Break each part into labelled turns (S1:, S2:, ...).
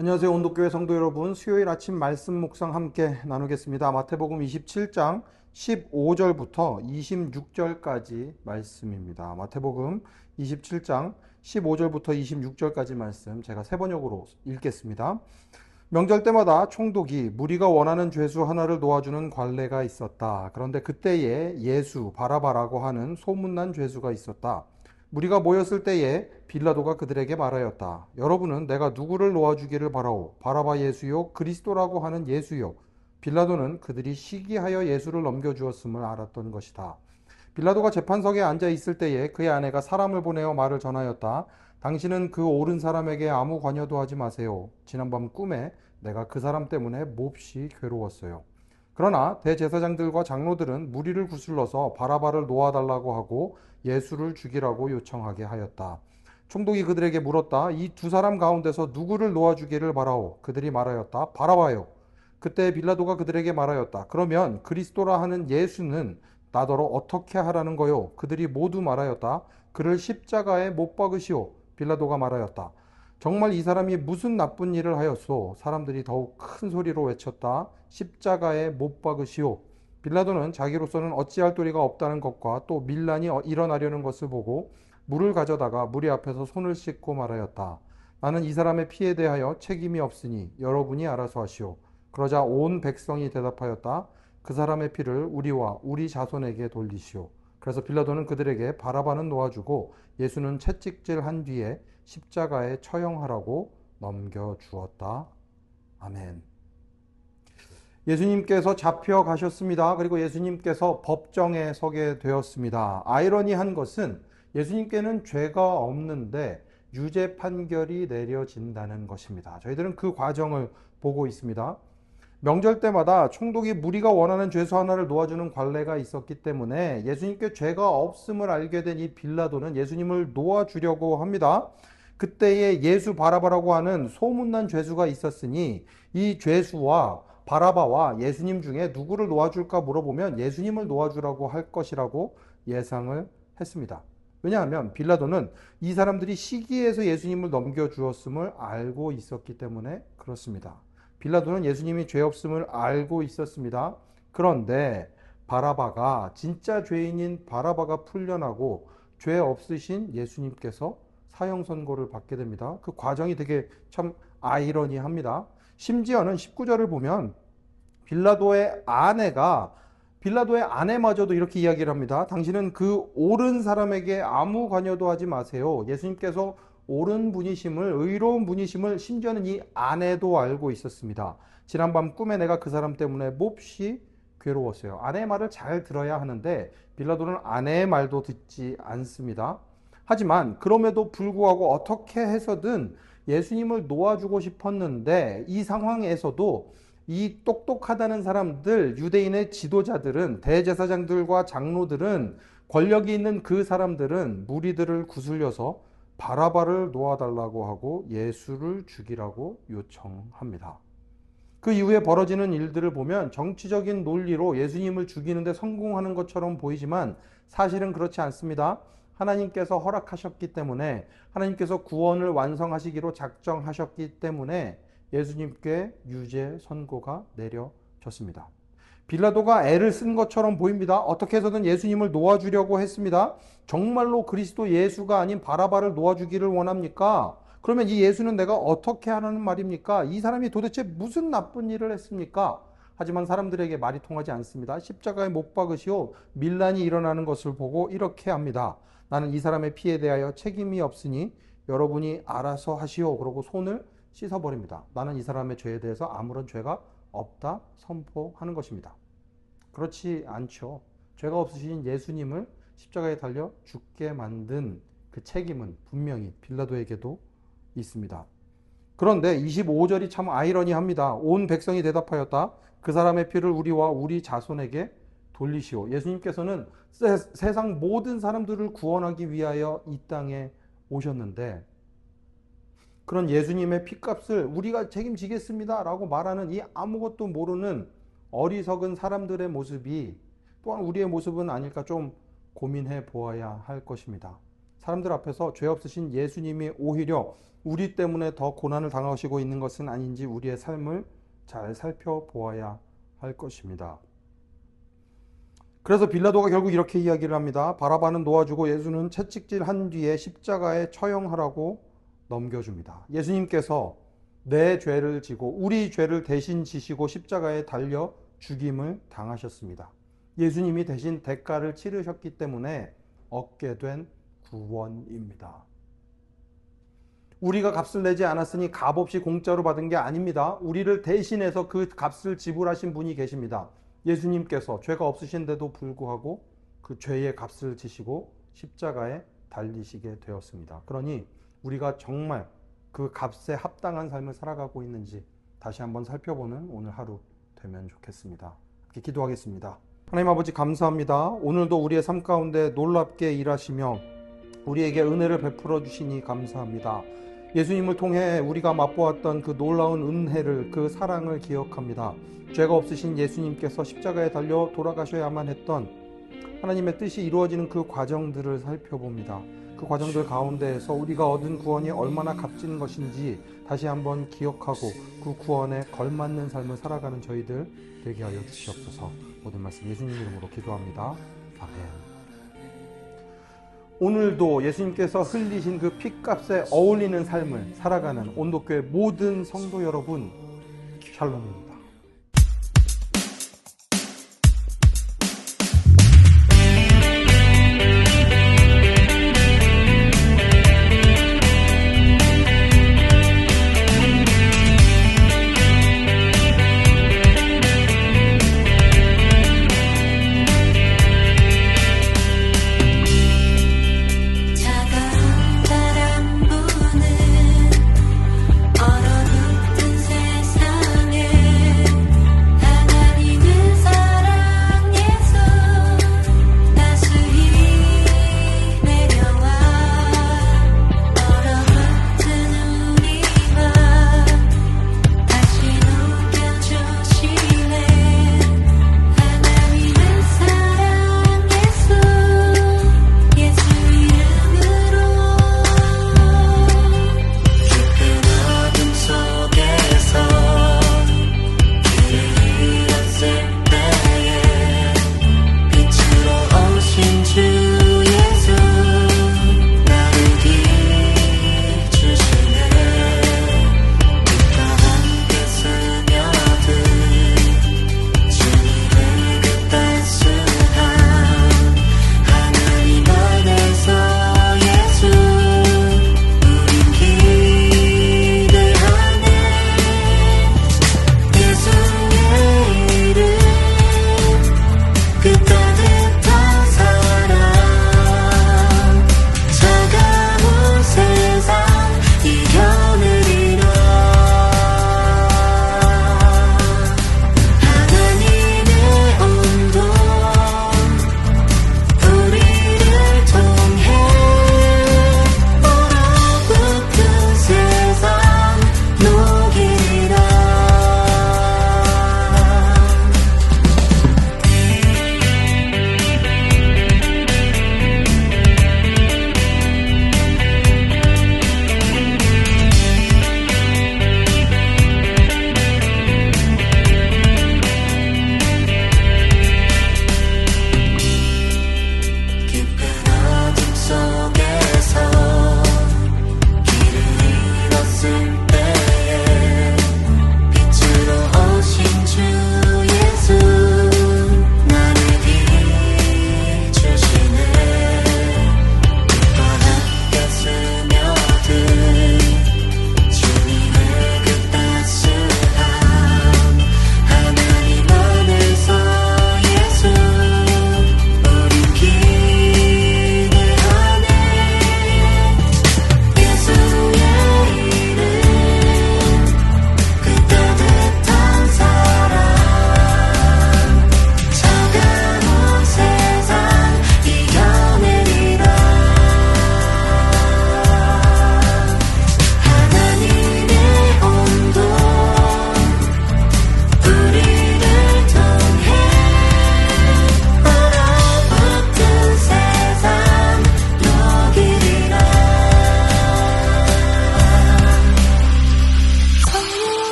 S1: 안녕하세요. 온도교회 성도 여러분. 수요일 아침 말씀 묵상 함께 나누겠습니다. 마태복음 27장 15절부터 26절까지 말씀입니다. 마태복음 27장 15절부터 26절까지 말씀 제가 세 번역으로 읽겠습니다. 명절 때마다 총독이 무리가 원하는 죄수 하나를 놓아주는 관례가 있었다. 그런데 그때에 예수, 바라바라고 하는 소문난 죄수가 있었다. 무리가 모였을 때에 빌라도가 그들에게 말하였다. 여러분은 내가 누구를 놓아주기를 바라오? 바라바 예수요? 그리스도라고 하는 예수요? 빌라도는 그들이 시기하여 예수를 넘겨주었음을 알았던 것이다. 빌라도가 재판석에 앉아 있을 때에 그의 아내가 사람을 보내어 말을 전하였다. 당신은 그 옳은 사람에게 아무 관여도 하지 마세요. 지난밤 꿈에 내가 그 사람 때문에 몹시 괴로웠어요. 그러나 대제사장들과 장로들은 무리를 구슬러서 바라바를 놓아달라고 하고 예수를 죽이라고 요청하게 하였다. 총독이 그들에게 물었다. 이 두 사람 가운데서 누구를 놓아주기를 바라오? 그들이 말하였다. 바라바요. 그때 빌라도가 그들에게 말하였다. 그러면 그리스도라 하는 예수는 나더러 어떻게 하라는 거요? 그들이 모두 말하였다. 그를 십자가에 못 박으시오. 빌라도가 말하였다. 정말 이 사람이 무슨 나쁜 일을 하였소? 사람들이 더욱 큰 소리로 외쳤다. 십자가에 못 박으시오. 빌라도는 자기로서는 어찌할 도리가 없다는 것과 또 밀란이 일어나려는 것을 보고 물을 가져다가 무리 앞에서 손을 씻고 말하였다. 나는 이 사람의 피에 대하여 책임이 없으니 여러분이 알아서 하시오. 그러자 온 백성이 대답하였다. 그 사람의 피를 우리와 우리 자손에게 돌리시오. 그래서 빌라도는 그들에게 바라바는 놓아주고 예수는 채찍질한 뒤에 십자가에 처형하라고 넘겨주었다. 아멘. 예수님께서 잡혀가셨습니다. 그리고 예수님께서 법정에 서게 되었습니다. 아이러니한 것은 예수님께는 죄가 없는데 유죄 판결이 내려진다는 것입니다. 저희들은 그 과정을 보고 있습니다. 명절 때마다 총독이 무리가 원하는 죄수 하나를 놓아주는 관례가 있었기 때문에 예수님께 죄가 없음을 알게 된 이 빌라도는 예수님을 놓아주려고 합니다. 그때에 예수 바라바라고 하는 소문난 죄수가 있었으니 이 죄수와 바라바와 예수님 중에 누구를 놓아줄까 물어보면 예수님을 놓아주라고 할 것이라고 예상을 했습니다. 왜냐하면 빌라도는 이 사람들이 시기해서 예수님을 넘겨주었음을 알고 있었기 때문에 그렇습니다. 빌라도는 예수님이 죄 없음을 알고 있었습니다. 그런데 바라바가 진짜 죄인인 바라바가 풀려나고 죄 없으신 예수님께서 사형 선고를 받게 됩니다. 그 과정이 되게 참 아이러니합니다. 심지어는 19절을 보면 빌라도의 아내마저도 이렇게 이야기를 합니다. 당신은 그 옳은 사람에게 아무 관여도 하지 마세요. 예수님께서 옳은 분이심을, 의로운 분이심을 심지어는 이 아내도 알고 있었습니다. 지난밤 꿈에 내가 그 사람 때문에 몹시 괴로웠어요. 아내의 말을 잘 들어야 하는데 빌라도는 아내의 말도 듣지 않습니다. 하지만 그럼에도 불구하고 어떻게 해서든 예수님을 놓아주고 싶었는데 이 상황에서도 이 똑똑하다는 사람들, 유대인의 지도자들은, 대제사장들과 장로들은, 권력이 있는 그 사람들은 무리들을 구슬려서 바라바를 놓아달라고 하고 예수를 죽이라고 요청합니다. 그 이후에 벌어지는 일들을 보면 정치적인 논리로 예수님을 죽이는데 성공하는 것처럼 보이지만 사실은 그렇지 않습니다. 하나님께서 허락하셨기 때문에, 하나님께서 구원을 완성하시기로 작정하셨기 때문에 예수님께 유죄 선고가 내려졌습니다. 빌라도가 애를 쓴 것처럼 보입니다. 어떻게 해서든 예수님을 놓아주려고 했습니다. 정말로 그리스도 예수가 아닌 바라바를 놓아주기를 원합니까? 그러면 이 예수는 내가 어떻게 하라는 말입니까? 이 사람이 도대체 무슨 나쁜 일을 했습니까? 하지만 사람들에게 말이 통하지 않습니다. 십자가에 못 박으시오. 밀란이 일어나는 것을 보고 이렇게 합니다. 나는 이 사람의 피에 대하여 책임이 없으니 여러분이 알아서 하시오. 그러고 손을 씻어버립니다. 나는 이 사람의 죄에 대해서 아무런 죄가 없다 선포하는 것입니다. 그렇지 않죠. 죄가 없으신 예수님을 십자가에 달려 죽게 만든 그 책임은 분명히 빌라도에게도 있습니다. 그런데 25절이 참 아이러니합니다. 온 백성이 대답하였다. 그 사람의 피를 우리와 우리 자손에게 돌리시오. 예수님께서는 세상 모든 사람들을 구원하기 위하여 이 땅에 오셨는데 그런 예수님의 피값을 우리가 책임지겠습니다 라고 말하는 이 아무것도 모르는 어리석은 사람들의 모습이 또한 우리의 모습은 아닐까 좀 고민해 보아야 할 것입니다. 사람들 앞에서 죄 없으신 예수님이 오히려 우리 때문에 더 고난을 당하시고 있는 것은 아닌지 우리의 삶을 잘 살펴보아야 할 것입니다. 그래서 빌라도가 결국 이렇게 이야기를 합니다. 바라바는 놓아주고 예수는 채찍질한 뒤에 십자가에 처형하라고 넘겨줍니다. 예수님께서 내 죄를 지고 우리 죄를 대신 지시고 십자가에 달려 죽임을 당하셨습니다. 예수님이 대신 대가를 치르셨기 때문에 얻게 된 구원입니다. 우리가 값을 내지 않았으니 값없이 공짜로 받은 게 아닙니다. 우리를 대신해서 그 값을 지불하신 분이 계십니다. 예수님께서 죄가 없으신데도 불구하고 그 죄의 값을 지시고 십자가에 달리시게 되었습니다. 그러니 우리가 정말 그 값에 합당한 삶을 살아가고 있는지 다시 한번 살펴보는 오늘 하루 되면 좋겠습니다. 이렇게 기도하겠습니다. 하나님 아버지 감사합니다. 오늘도 우리의 삶 가운데 놀랍게 일하시며 우리에게 은혜를 베풀어 주시니 감사합니다. 예수님을 통해 우리가 맛보았던 그 놀라운 은혜를, 그 사랑을 기억합니다. 죄가 없으신 예수님께서 십자가에 달려 돌아가셔야만 했던 하나님의 뜻이 이루어지는 그 과정들을 살펴봅니다. 그 과정들 가운데에서 우리가 얻은 구원이 얼마나 값진 것인지 다시 한번 기억하고 그 구원에 걸맞는 삶을 살아가는 저희들 되게 하여 주시옵소서. 모든 말씀 예수님 이름으로 기도합니다. 아멘. 오늘도 예수님께서 흘리신 그 피값에 어울리는 삶을 살아가는 온도교회 모든 성도 여러분, 샬롬입니다.
S2: 얼어붙은 세상에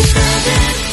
S2: Strawberry